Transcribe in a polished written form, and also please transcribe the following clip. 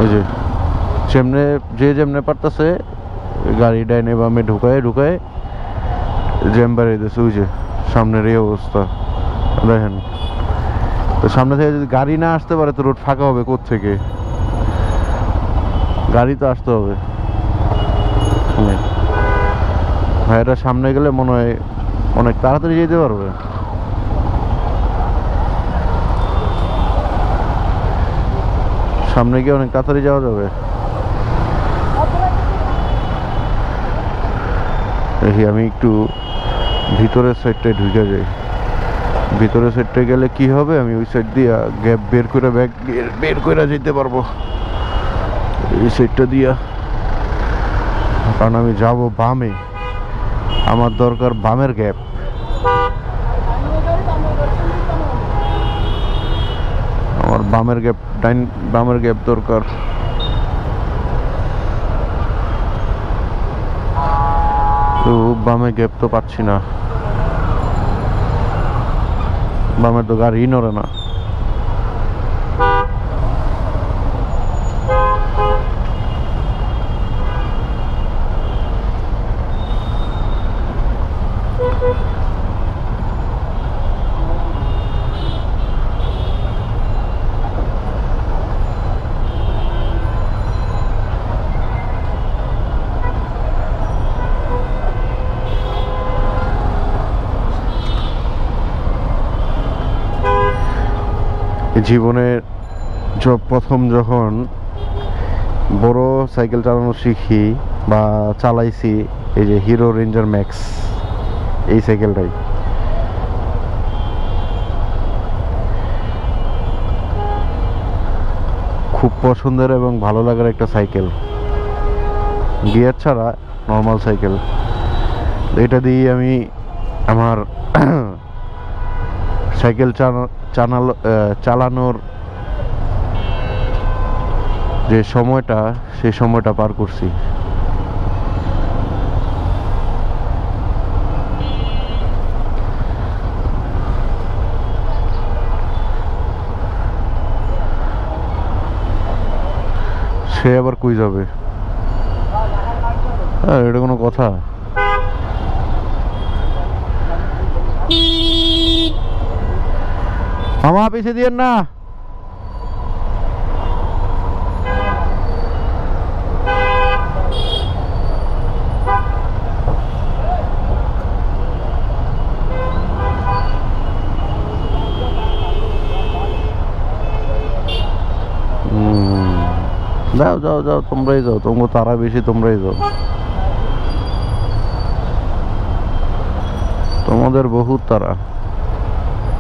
ওই যে যেমনে যেমনে পারতেছে গাড়ি ডাইনে বামে ঢুকায় জ্যাম বাড়িয়ে দিয়েছে। ওই যে সামনের এই অবস্থা দেখেন। তো সামনে থেকে যদি গাড়ি না আসতে পারে তো রোড ফাঁকা হবে কোত্থেকে? গাড়ি তো আসতে হবে। ভাইরা সামনে গেলে মনে হয় অনেক তাড়াতাড়ি যেতে পারবে। সামনে গিয়ে অনেক তাড়াতাড়ি যাওয়া যাবে। দেখি আমি একটু ভিতরের সাইডটায় ঢুকে যাই। ভিতরের সাইডটায় গেলে কি হবে, আমি ওই সাইড দিয়ে গ্যাপ বের করে ব্যাগ বের করে যেতে পারবো এই সাইডটা দিয়া। কারণ আমি যাব বামে, আমার দরকার বামের গ্যাপ। আমার বামের গ্যাপ বামের গ্যাপ দরকার। তো বামে গ্যাপ তো পাচ্ছি না, বামে তো গাড়ি নড়ে না। জীবনের প্রথম যখন বড় সাইকেল চালানো শিখি বা চালাইছি, এই যে হিরো রেঞ্জার ম্যাক্স, এই সাইকেলটাই খুব পছন্দের এবং ভালো লাগার একটা সাইকেল। গিয়ার ছাড়া নর্মাল সাইকেল। এটা দিয়ে আমি আমার সাইকেল চালানোর যে সময়টা, সেই সময়টা পার করছি। সে আবার কই যাবে? এটা কোনো কথা? মামা পিছিয়ে দিয়েন না। যাও যাও যাও, তোমরাই যাও, তোমার তারা বেশি, তোমরাই যাও, তোমাদের বহুত তারা।